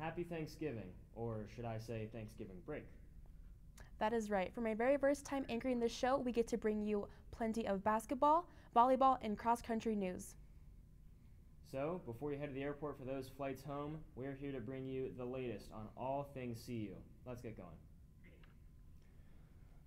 happy Thanksgiving, or should I say Thanksgiving break. That is right. For my very first time anchoring this show, we get to bring you plenty of basketball, volleyball, and cross-country news. So, before you head to the airport for those flights home, we're here to bring you the latest on all things CU. Let's get going.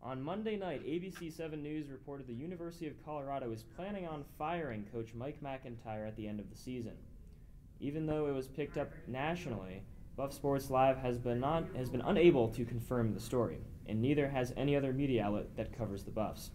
On Monday night, ABC 7 News reported the University of Colorado is planning on firing Coach Mike McIntyre at the end of the season. Even though it was picked up nationally, BuffSports Live has been unable to confirm the story, and neither has any other media outlet that covers the Buffs.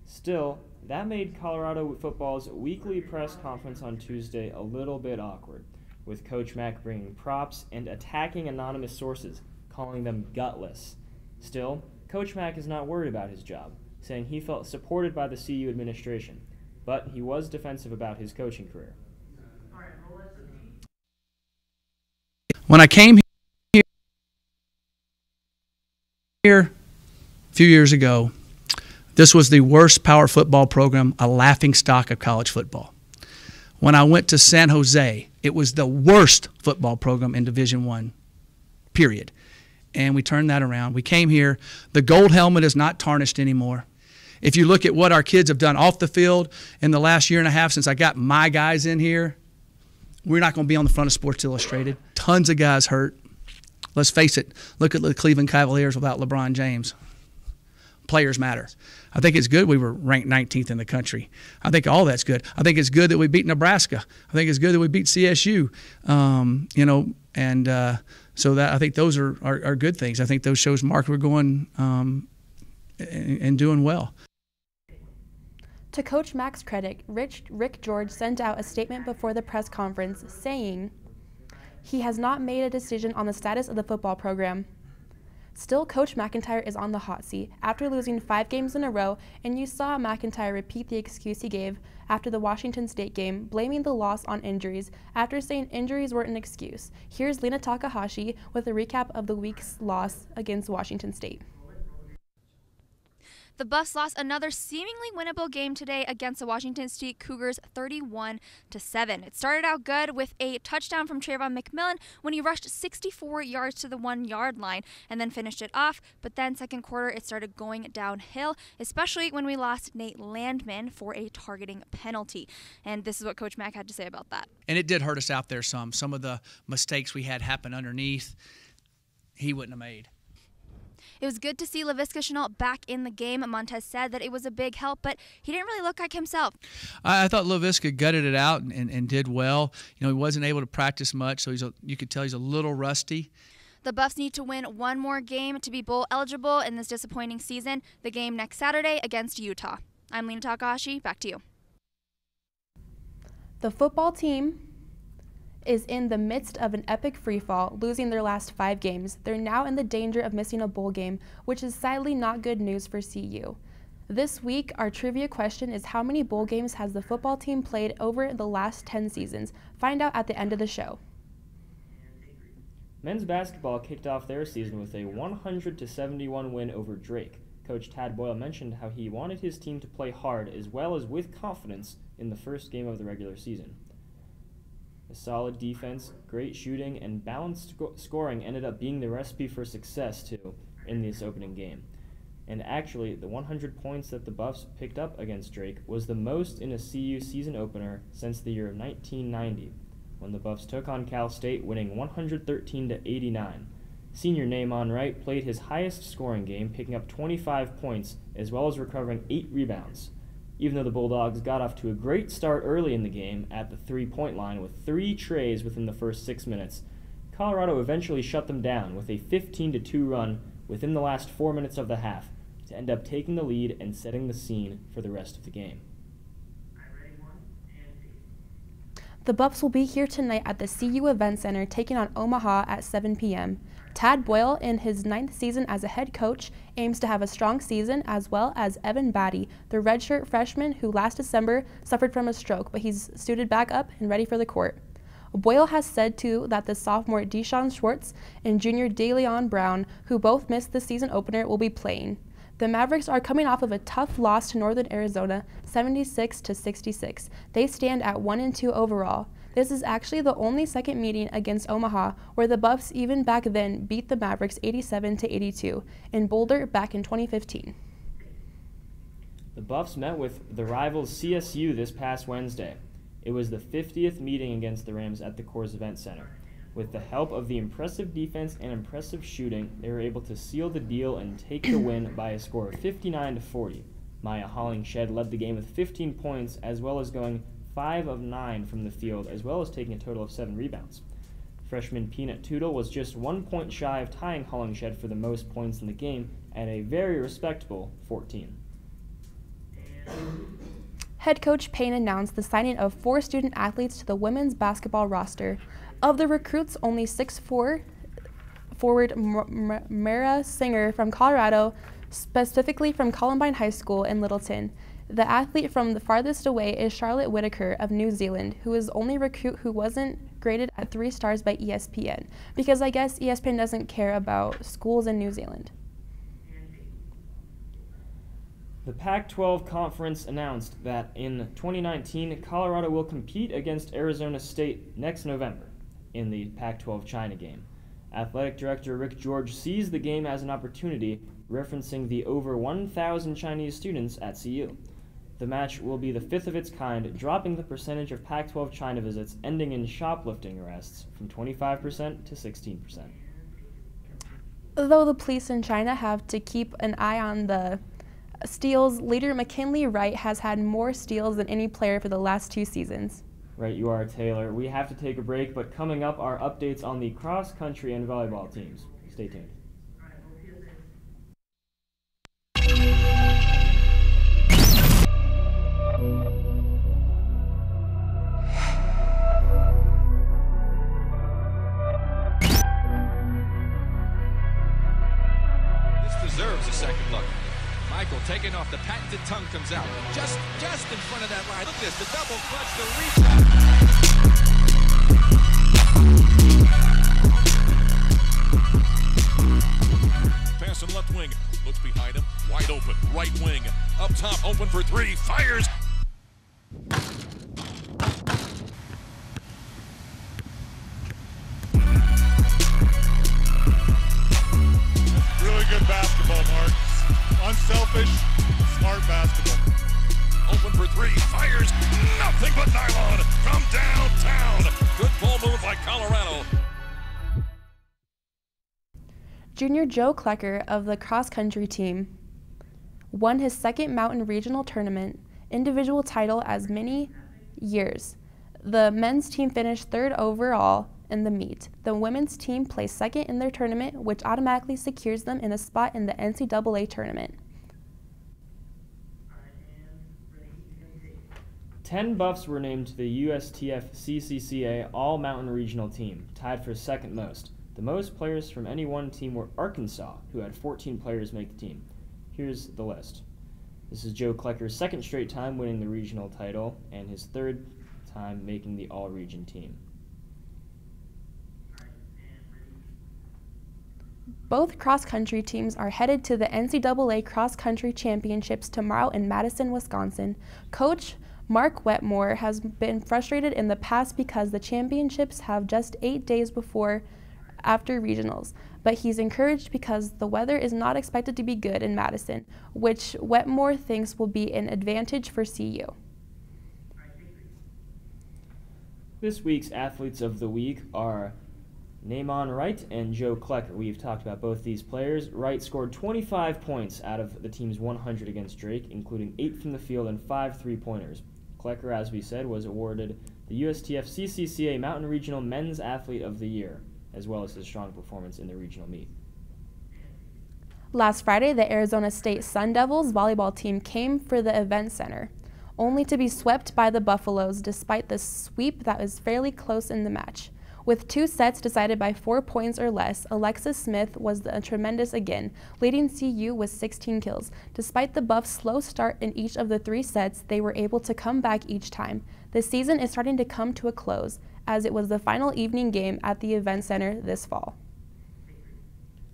Still, that made Colorado football's weekly press conference on Tuesday a little bit awkward, with Coach Mack bringing props and attacking anonymous sources, calling them gutless. Still, Coach Mack is not worried about his job, saying he felt supported by the CU administration, but he was defensive about his coaching career. When I came here a few years ago, this was the worst power football program, a laughingstock of college football. When I went to San Jose, it was the worst football program in Division I, period. And we turned that around. We came here. The gold helmet is not tarnished anymore. If you look at what our kids have done off the field in the last year and a half since I got my guys in here, we're not going to be on the front of Sports Illustrated. Tons of guys hurt. Let's face it. Look at the Cleveland Cavaliers without LeBron James. Players matter. I think it's good we were ranked 19th in the country. I think all that's good. I think it's good that we beat Nebraska. I think it's good that we beat CSU. So that I think those are good things. I think those shows mark we're going and doing well. To Coach Mack's credit, Rick George sent out a statement before the press conference saying he has not made a decision on the status of the football program. Still, Coach McIntyre is on the hot seat after losing 5 games in a row, and you saw McIntyre repeat the excuse he gave after the Washington State game, blaming the loss on injuries after saying injuries weren't an excuse. Here's Lena Takahashi with a recap of the week's loss against Washington State. The Buffs lost another seemingly winnable game today against the Washington State Cougars 31-7. It started out good with a touchdown from Trayvon McMillan when he rushed 64 yards to the 1-yard line and then finished it off. But then second quarter it started going downhill, especially when we lost Nate Landman for a targeting penalty. And this is what Coach Mack had to say about that. And it did hurt us out there some. Some of the mistakes we had happen underneath, he wouldn't have made. It was good to see Laviska Shenault back in the game. Montez said that it was a big help, but he didn't really look like himself. I thought Laviska gutted it out and did well. You know, he wasn't able to practice much, so you could tell he's a little rusty. The Buffs need to win one more game to be bowl eligible in this disappointing season. The game next Saturday against Utah. I'm Lena Takahashi. Back to you. The football team is in the midst of an epic freefall, losing their last 5 games. They're now in the danger of missing a bowl game, which is sadly not good news for CU. This week, our trivia question is how many bowl games has the football team played over the last 10 seasons? Find out at the end of the show. Men's basketball kicked off their season with a 100-71 win over Drake. Coach Tad Boyle mentioned how he wanted his team to play hard as well as with confidence in the first game of the regular season. A solid defense, great shooting, and balanced scoring ended up being the recipe for success, too, in this opening game. And actually, the 100 points that the Buffs picked up against Drake was the most in a CU season opener since the year of 1990, when the Buffs took on Cal State, winning 113-89. Senior Nahmon Wright played his highest scoring game, picking up 25 points, as well as recovering 8 rebounds. Even though the Bulldogs got off to a great start early in the game at the 3-point line with 3 trays within the first 6 minutes, Colorado eventually shut them down with a 15-2 run within the last 4 minutes of the half to end up taking the lead and setting the scene for the rest of the game. The Buffs will be here tonight at the CU Event Center taking on Omaha at 7 p.m. Tad Boyle, in his 9th season as a head coach, aims to have a strong season, as well as Evan Batty, the redshirt freshman who last December suffered from a stroke, but he's suited back up and ready for the court. Boyle has said, too, that the sophomore Deshaun Schwartz and junior DeLeon Brown, who both missed the season opener, will be playing. The Mavericks are coming off of a tough loss to Northern Arizona, 76-66. They stand at 1-2 overall. This is actually the only second meeting against Omaha where the Buffs even back then beat the Mavericks 87-82 in Boulder back in 2015. The Buffs met with the rivals CSU this past Wednesday. It was the 50th meeting against the Rams at the Coors Event Center. With the help of the impressive defense and impressive shooting, they were able to seal the deal and take the win by a score of 59-40. Maya Hollingshed led the game with 15 points, as well as going 5 of 9 from the field, as well as taking a total of 7 rebounds. Freshman Peanut Tootle was just 1 point shy of tying Hollingshed for the most points in the game at a very respectable 14. Head coach Payne announced the signing of 4 student athletes to the women's basketball roster. Of the recruits, only 6'4" forward Mara Singer from Colorado, specifically from Columbine High School in Littleton. The athlete from the farthest away is Charlotte Whitaker of New Zealand, who is the only recruit who wasn't graded at 3 stars by ESPN, because I guess ESPN doesn't care about schools in New Zealand. The Pac-12 Conference announced that in 2019, Colorado will compete against Arizona State next November in the Pac-12 China game. Athletic Director Rick George sees the game as an opportunity, referencing the over 1,000 Chinese students at CU. The match will be the 5th of its kind, dropping the percentage of Pac-12 China visits ending in shoplifting arrests from 25% to 16%. Though the police in China have to keep an eye on the steals, leader McKinley Wright has had more steals than any player for the last 2 seasons. Right, you are, Taylor. We have to take a break, but coming up are updates on the cross-country and volleyball teams. Stay tuned. This deserves a second look. Michael taking off, the patented tongue comes out. Just in front of that line. Look at this, the double clutch, the rebound. Pass in left wing, looks behind him, wide open, right wing, up top, open for 3, fires. Really good basketball, Mark. Unselfish, smart basketball. Open for 3, fires, nothing but nylon from downtown. Good ball move by Colorado. Junior Joe Klecker of the cross-country team won his second Mountain Regional Tournament individual title as many years. The men's team finished 3rd overall in the meet. The women's team placed 2nd in their tournament, which automatically secures them in a spot in the NCAA tournament. 10 Buffs were named to the USTF CCCA All-Mountain Regional Team, tied for 2nd most. The most players from any one team were Arkansas, who had 14 players make the team. Here's the list. This is Joe Klecker's 2nd straight time winning the regional title and his 3rd time making the all-region team. Both cross-country teams are headed to the NCAA Cross-Country Championships tomorrow in Madison, Wisconsin. Coach Mark Wetmore has been frustrated in the past because the championships have just 8 days after regionals, but he's encouraged because the weather is not expected to be good in Madison, which Wetmore thinks will be an advantage for CU. This week's Athletes of the Week are Naaman Wright and Joe Klecker. We've talked about both these players. Wright scored 25 points out of the team's 100 against Drake, including 8 from the field and 5 3-pointers. Klecker, as we said, was awarded the USTF CCCA Mountain Regional Men's Athlete of the Year, as well as his strong performance in the regional meet. Last Friday, the Arizona State Sun Devils volleyball team came for the event center, only to be swept by the Buffaloes despite the sweep that was fairly close in the match. With 2 sets decided by 4 points or less, Alexis Smith was tremendous again, leading CU with 16 kills. Despite the Buffs' slow start in each of the 3 sets, they were able to come back each time. The season is starting to come to a close, as it was the final evening game at the event center this fall.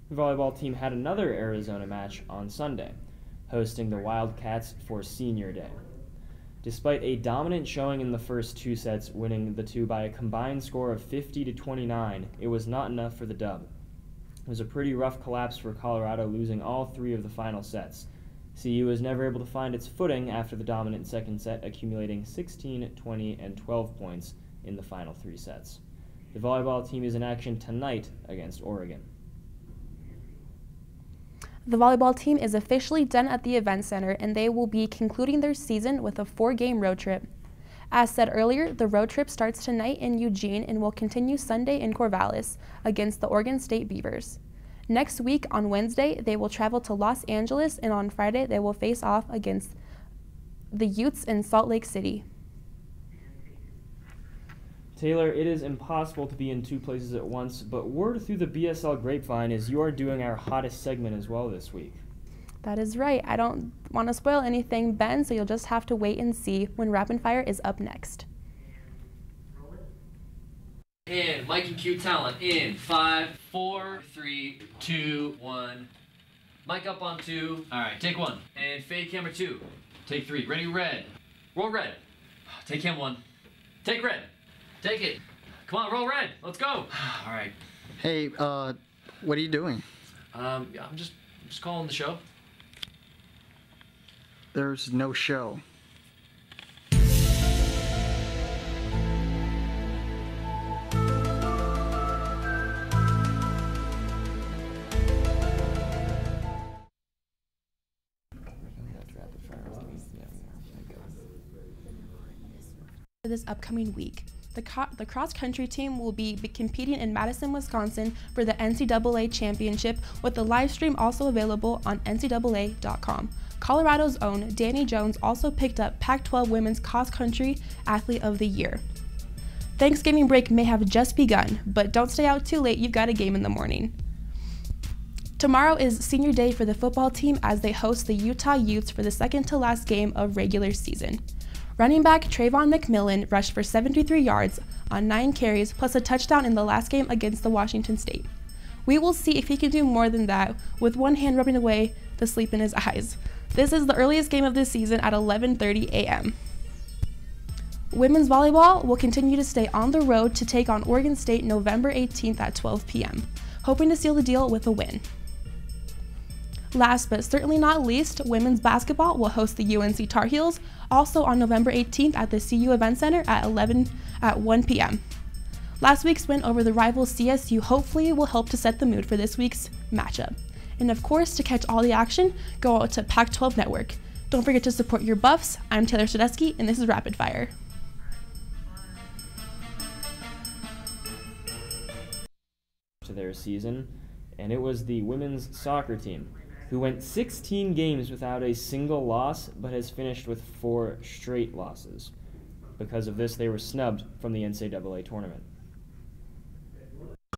The volleyball team had another Arizona match on Sunday, hosting the Wildcats for Senior Day. Despite a dominant showing in the first two sets, winning the two by a combined score of 50-29, it was not enough for the dub. It was a pretty rough collapse for Colorado, losing all three of the final sets. CU was never able to find its footing after the dominant second set, accumulating 16, 20, and 12 points in the final three sets. The volleyball team is in action tonight against Oregon. The volleyball team is officially done at the event center, and they will be concluding their season with a 4-game road trip. As said earlier, the road trip starts tonight in Eugene and will continue Sunday in Corvallis against the Oregon State Beavers. Next week, on Wednesday, they will travel to Los Angeles, and on Friday, they will face off against the Utes in Salt Lake City. Taylor, it is impossible to be in two places at once, but word through the BSL grapevine is you are doing our hottest segment as well this week. That is right. I don't want to spoil anything, Ben, so you'll just have to wait and see when Rapid Fire is up next. And Mike and Q talent in 5, 4, 3, 2, 1. Mike up on 2. All right, take 1. And fade camera 2. Take 3. Ready, red. Roll red. Take cam 1. Take red. Take it. Come on, roll red. Let's go. All right. Hey, what are you doing? I'm just calling the show. There's no show. For this upcoming week, the cross-country team will be competing in Madison, Wisconsin for the NCAA Championship, with the live stream also available on ncaa.com. Colorado's own Danny Jones also picked up Pac-12 Women's Cross-Country Athlete of the Year. Thanksgiving break may have just begun, but don't stay out too late, you've got a game in the morning. Tomorrow is senior day for the football team as they host the Utah Utes for the second-to-last game of regular season. Running back Trayvon McMillan rushed for 73 yards on 9 carries plus a touchdown in the last game against the Washington State. We will see if he can do more than that, with one hand rubbing away the sleep in his eyes. This is the earliest game of this season at 11:30 a.m. Women's volleyball will continue to stay on the road to take on Oregon State November 18th at 12 p.m., hoping to seal the deal with a win. Last but certainly not least, women's basketball will host the UNC Tar Heels, also on November 18th at the CU Event Center at 1 p.m. Last week's win over the rival CSU hopefully will help to set the mood for this week's matchup. And of course, to catch all the action, go out to Pac-12 Network. Don't forget to support your Buffs. I'm Taylor Sadesky, and this is Rapid Fire. To their season, and it was the women's soccer team, who went 16 games without a single loss, but has finished with 4 straight losses. Because of this, they were snubbed from the NCAA tournament.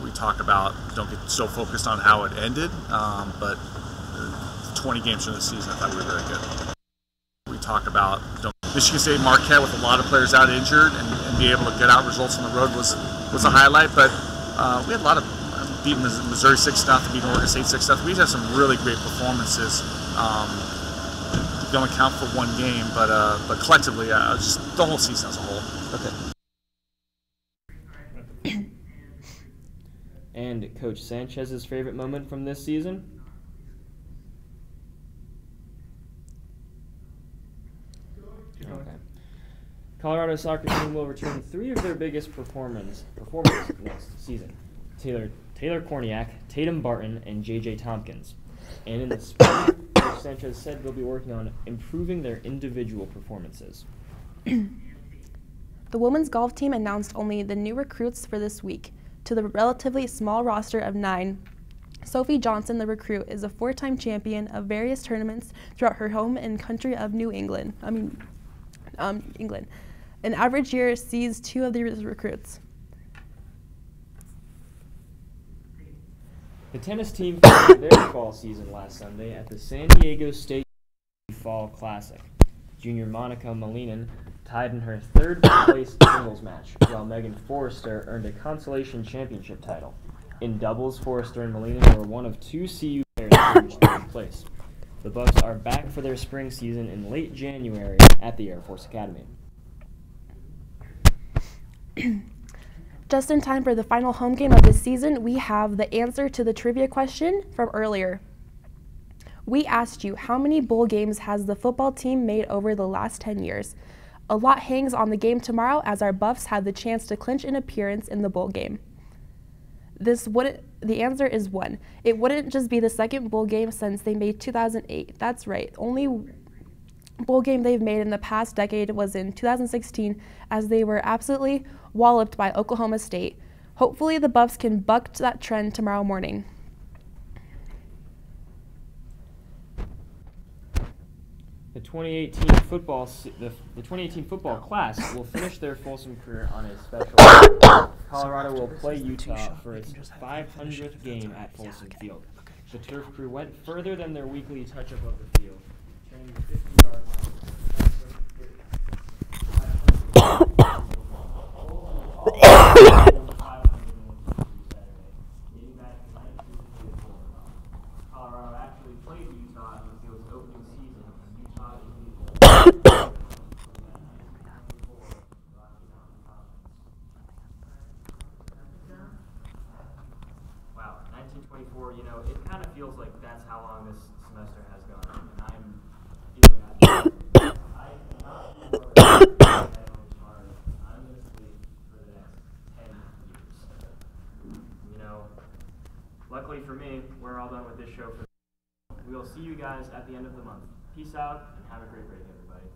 We talk about, don't get so focused on how it ended, but 20 games into the season, I thought we were very good. We talk about Michigan State Marquette with a lot of players out injured, and be able to get out results on the road was a highlight, but we had a lot of beating Missouri 6-0, beating Oregon State 6-0. We had some really great performances. Don't count for one game, but collectively, just the whole season as a whole. Okay. And Coach Sanchez's favorite moment from this season? Okay. Colorado soccer team will return 3 of their biggest performers next season. Taylor Korniak, Tatum Barton, and J.J. Tompkins. And in the spring, Coach Sanchez said they'll be working on improving their individual performances. The women's golf team announced only the new recruits for this week. To the relatively small roster of 9, Sophie Johnson, the recruit, is a 4-time champion of various tournaments throughout her home and country of England. An average year sees 2 of these recruits. The tennis team finished their fall season last Sunday at the San Diego State Fall Classic. Junior Monica Malinin tied in her 3rd place singles match, while Megan Forrester earned a consolation championship title. In doubles, Forrester and Malinin were one of 2 CU players to reach 3rd place. The Buffs are back for their spring season in late January at the Air Force Academy. Just in time for the final home game of the season, we have the answer to the trivia question from earlier. We asked you, how many bowl games has the football team made over the last 10 years? A lot hangs on the game tomorrow as our Buffs had the chance to clinch an appearance in the bowl game. The answer is 1. It wouldn't just be the second bowl game since they made 2008. That's right. Only bowl game they've made in the past decade was in 2016 as they were absolutely walloped by Oklahoma State. Hopefully the Buffs can buck that trend tomorrow morning. The 2018 football class will finish their Folsom career on a special day. Colorado will play Utah for its 500th game at Folsom Field. The turf crew went further than their weekly touch-up of the field, training the 50-yard Colorado actually played Utah in the field's opening season. Utah Wow, 1924, you know, it kind of feels like that's how long this semester has gone, and I'm feeling that. I cannot be more hard. I'm going to sleep for the next 10 years. You know, luckily for me, we're all done with this show for. We will see you guys at the end of the month. Peace out, and have a great break, everybody.